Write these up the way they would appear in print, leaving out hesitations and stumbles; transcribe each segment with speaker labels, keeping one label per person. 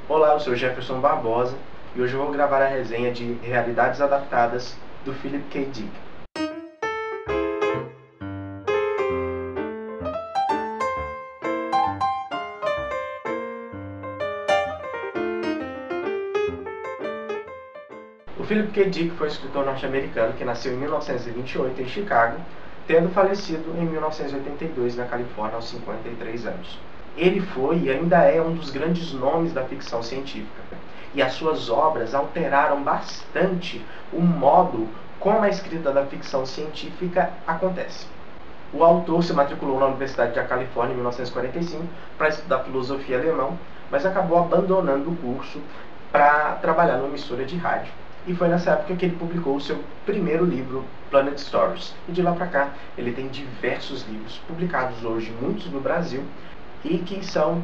Speaker 1: Olá, eu sou Jefferson Barbosa e hoje eu vou gravar a resenha de Realidades Adaptadas do Philip K. Dick. O Philip K. Dick foi um escritor norte-americano que nasceu em 1928 em Chicago, tendo falecido em 1982 na Califórnia aos 53 anos. Ele foi e ainda é um dos grandes nomes da ficção científica, e as suas obras alteraram bastante o modo como a escrita da ficção científica acontece. O autor se matriculou na Universidade da Califórnia em 1945 para estudar filosofia alemã, mas acabou abandonando o curso para trabalhar numa emissora de rádio. E foi nessa época que ele publicou o seu primeiro livro, Planet Stories. E de lá para cá, ele tem diversos livros, publicados hoje, muitos no Brasil, e que são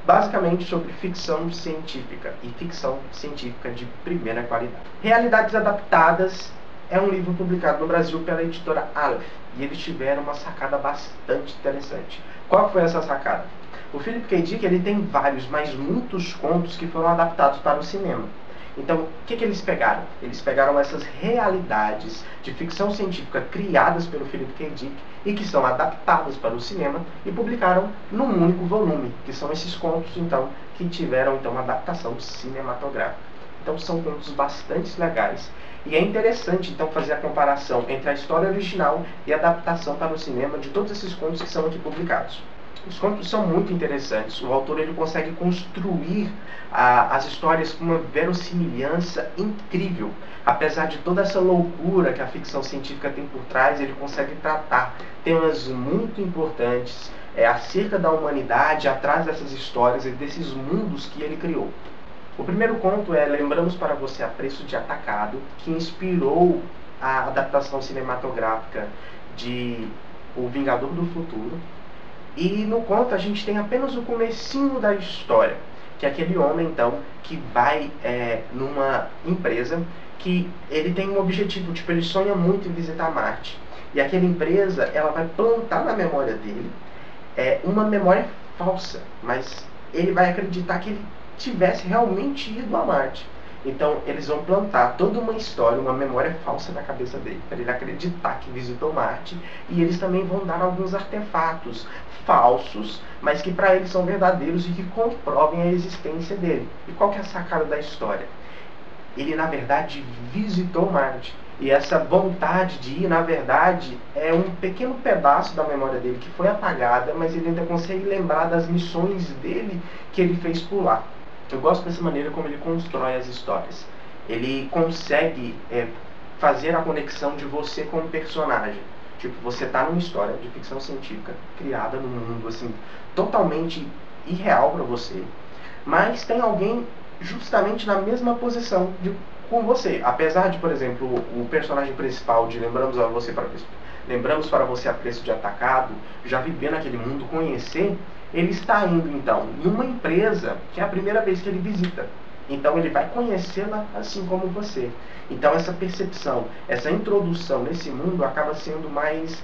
Speaker 1: basicamente sobre ficção científica, e ficção científica de primeira qualidade. Realidades Adaptadas é um livro publicado no Brasil pela editora Aleph, e eles tiveram uma sacada bastante interessante. Qual foi essa sacada? O Philip K. Dick ele tem vários, mas muitos contos que foram adaptados para o cinema. Então, o que eles pegaram? Eles pegaram essas realidades de ficção científica criadas pelo Philip K. Dick e que são adaptadas para o cinema e publicaram num único volume, que são esses contos, então, que tiveram então uma adaptação cinematográfica. Então, são contos bastante legais e é interessante então fazer a comparação entre a história original e a adaptação para o cinema de todos esses contos que são aqui publicados. Os contos são muito interessantes. O autor ele consegue construir as histórias com uma verossimilhança incrível. Apesar de toda essa loucura que a ficção científica tem por trás, ele consegue tratar temas muito importantes acerca da humanidade, atrás dessas histórias e desses mundos que ele criou. O primeiro conto é Lembramos para Você a Preço de Atacado, que inspirou a adaptação cinematográfica de O Vingador do Futuro. E no conto a gente tem apenas o comecinho da história, que é aquele homem, então, que vai numa empresa que ele tem um objetivo, tipo, ele sonha muito em visitar Marte. E aquela empresa, ela vai plantar na memória dele uma memória falsa, mas ele vai acreditar que ele tivesse realmente ido a Marte. Então, eles vão plantar toda uma história, uma memória falsa na cabeça dele, para ele acreditar que visitou Marte, e eles também vão dar alguns artefatos falsos, mas que para eles são verdadeiros e que comprovem a existência dele. E qual que é a sacada da história? Ele, na verdade, visitou Marte. E essa vontade de ir, na verdade, é um pequeno pedaço da memória dele que foi apagada, mas ele ainda consegue lembrar das missões dele que ele fez por lá. Eu gosto dessa maneira como ele constrói as histórias. Ele consegue fazer a conexão de você com o personagem. Tipo, você está numa história de ficção científica criada num mundo assim totalmente irreal para você, mas tem alguém justamente na mesma posição com você. Apesar de, por exemplo, o personagem principal de Lembramos para Você a Preço de Atacado, já viver naquele mundo, conhecer, ele está indo então em uma empresa que é a primeira vez que ele visita. Então ele vai conhecê-la assim como você. Então essa percepção, essa introdução nesse mundo acaba sendo mais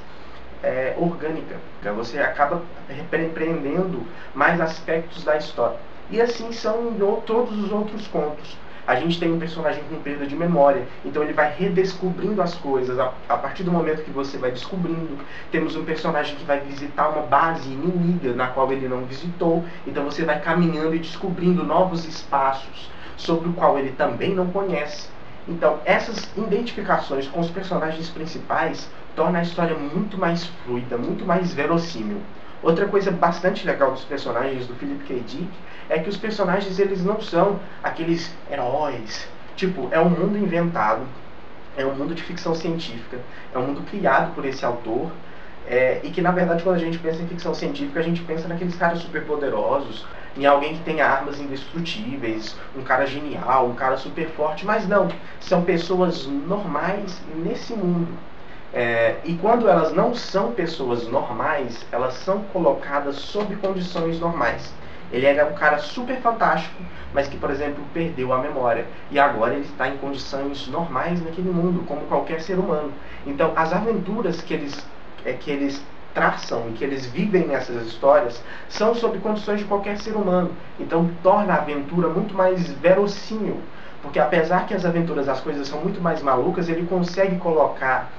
Speaker 1: orgânica. Você acaba repreendendo mais aspectos da história. E assim são todos os outros contos. A gente tem um personagem com perda de memória, então ele vai redescobrindo as coisas a partir do momento que você vai descobrindo. Temos um personagem que vai visitar uma base inimiga na qual ele não visitou, então você vai caminhando e descobrindo novos espaços sobre o qual ele também não conhece. Então, essas identificações com os personagens principais tornam a história muito mais fluida, muito mais verossímil. Outra coisa bastante legal dos personagens do Philip K. Dick é que os personagens eles não são aqueles heróis. Tipo, é um mundo inventado, é um mundo de ficção científica, é um mundo criado por esse autor, e que na verdade quando a gente pensa em ficção científica a gente pensa naqueles caras superpoderosos, em alguém que tenha armas indestrutíveis, um cara genial, um cara super forte, mas não, são pessoas normais nesse mundo. E quando elas não são pessoas normais, elas são colocadas sob condições normais. Ele era um cara super fantástico, mas que, por exemplo, perdeu a memória. E agora ele está em condições normais naquele mundo, como qualquer ser humano. Então, as aventuras que eles traçam e que eles vivem nessas histórias são sob condições de qualquer ser humano. Então torna a aventura muito mais verossímil, porque apesar que as aventuras, as coisas são muito mais malucas, ele consegue colocar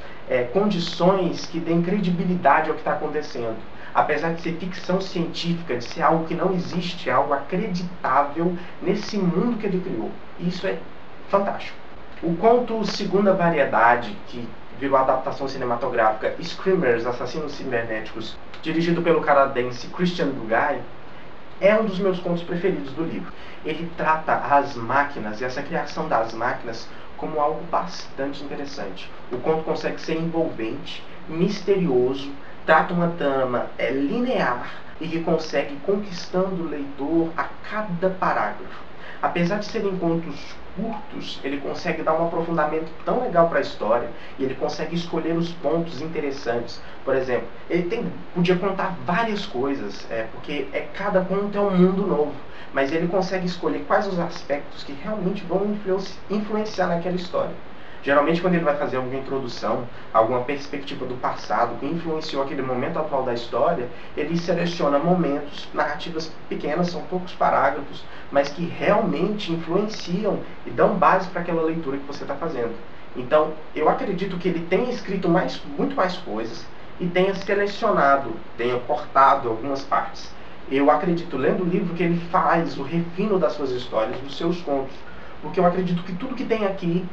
Speaker 1: condições que deem credibilidade ao que está acontecendo. Apesar de ser ficção científica, de ser algo que não existe, é algo acreditável nesse mundo que ele criou. E isso é fantástico. O conto Segunda Variedade, que virou a adaptação cinematográfica Screamers, Assassinos Cibernéticos, dirigido pelo canadense Christian Duguay, é um dos meus contos preferidos do livro. Ele trata as máquinas e essa criação das máquinas como algo bastante interessante. O conto consegue ser envolvente, misterioso, trata uma trama linear e que consegue ir conquistando o leitor a cada parágrafo. Apesar de serem contos curtos, ele consegue dar um aprofundamento tão legal para a história e ele consegue escolher os pontos interessantes. Por exemplo, ele podia contar várias coisas, porque cada conto é um mundo novo, mas ele consegue escolher quais os aspectos que realmente vão influenciar naquela história. Geralmente, quando ele vai fazer alguma introdução, alguma perspectiva do passado que influenciou aquele momento atual da história, ele seleciona momentos, narrativas pequenas, são poucos parágrafos, mas que realmente influenciam e dão base para aquela leitura que você está fazendo. Então, eu acredito que ele tenha escrito muito mais coisas e tenha selecionado, tenha cortado algumas partes. Eu acredito, lendo o livro, que ele faz o refino das suas histórias, dos seus contos, porque eu acredito que tudo que tem aqui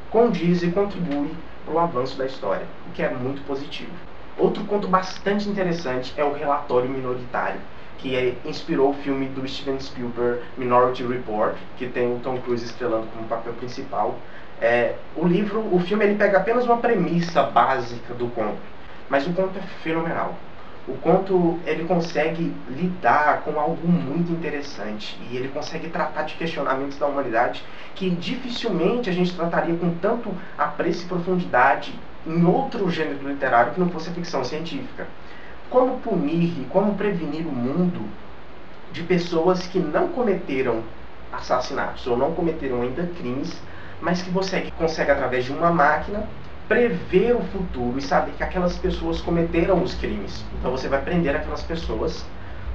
Speaker 1: condiz e contribui para o avanço da história, o que é muito positivo. Outro conto bastante interessante é o Relatório Minoritário, que inspirou o filme do Steven Spielberg, Minority Report, que tem o Tom Cruise estrelando como papel principal. O filme ele pega apenas uma premissa básica do conto, mas o conto é fenomenal. O conto ele consegue lidar com algo muito interessante e ele consegue tratar de questionamentos da humanidade que dificilmente a gente trataria com tanto apreço e profundidade em outro gênero literário que não fosse a ficção científica. Como punir e como prevenir o mundo de pessoas que não cometeram assassinatos ou não cometeram ainda crimes, mas que você consegue através de uma máquina prever o futuro e saber que aquelas pessoas cometeram os crimes. Então você vai prender aquelas pessoas,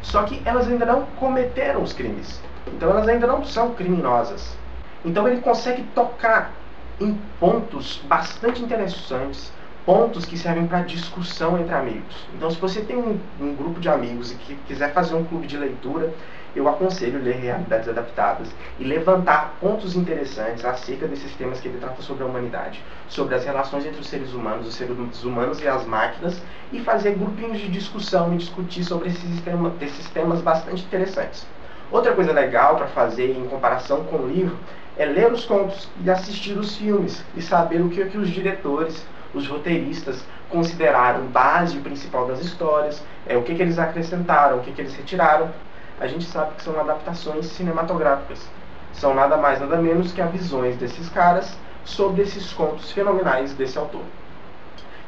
Speaker 1: só que elas ainda não cometeram os crimes. Então elas ainda não são criminosas. Então ele consegue tocar em pontos bastante interessantes, pontos que servem para discussão entre amigos. Então se você tem um grupo de amigos e que quiser fazer um clube de leitura, eu aconselho ler Realidades Adaptadas e levantar pontos interessantes acerca desses temas que ele trata sobre a humanidade, sobre as relações entre os seres humanos e as máquinas, e fazer grupinhos de discussão e discutir sobre esses temas bastante interessantes. Outra coisa legal para fazer em comparação com o livro é ler os contos e assistir os filmes e saber o que os diretores, os roteiristas consideraram base principal das histórias, o que eles acrescentaram, o que eles retiraram. A gente sabe que são adaptações cinematográficas. São nada mais, nada menos que as visões desses caras sobre esses contos fenomenais desse autor.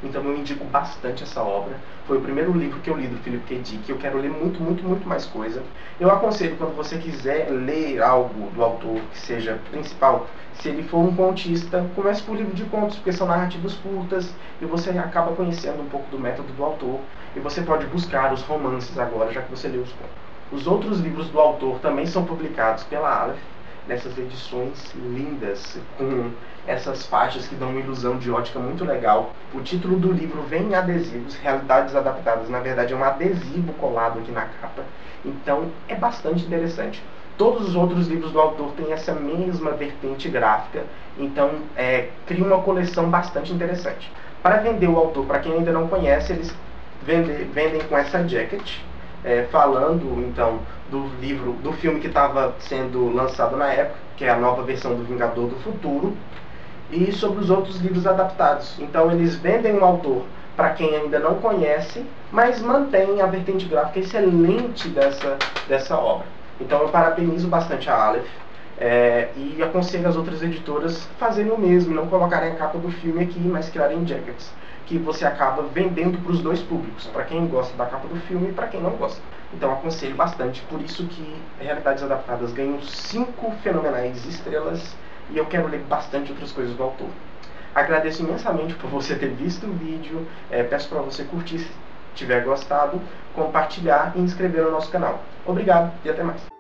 Speaker 1: Então eu indico bastante essa obra. Foi o primeiro livro que eu li do Philip K. Dick. Eu quero ler muito, muito, muito mais coisa. Eu aconselho, quando você quiser ler algo do autor que seja principal, se ele for um contista, comece por livro de contos, porque são narrativas curtas e você acaba conhecendo um pouco do método do autor. E você pode buscar os romances agora, já que você leu os contos. Os outros livros do autor também são publicados pela Aleph, nessas edições lindas, com essas faixas que dão uma ilusão de ótica muito legal. O título do livro vem em adesivos, Realidades Adaptadas, na verdade é um adesivo colado aqui na capa, então é bastante interessante. Todos os outros livros do autor têm essa mesma vertente gráfica, então cria uma coleção bastante interessante. Para vender o autor, para quem ainda não conhece, eles vendem com essa jacket, falando então do filme que estava sendo lançado na época, que é a nova versão do Vingador do Futuro, e sobre os outros livros adaptados. Então eles vendem um autor para quem ainda não conhece, mas mantém a vertente gráfica excelente dessa obra. Então eu parabenizo bastante a Aleph e aconselho as outras editoras fazerem o mesmo, não colocarem a capa do filme aqui, mas criarem jackets, que você acaba vendendo para os dois públicos, para quem gosta da capa do filme e para quem não gosta. Então aconselho bastante, por isso que Realidades Adaptadas ganhou 5 fenomenais estrelas e eu quero ler bastante outras coisas do autor. Agradeço imensamente por você ter visto o vídeo, peço para você curtir tiver gostado, compartilhar e inscrever no nosso canal. Obrigado e até mais.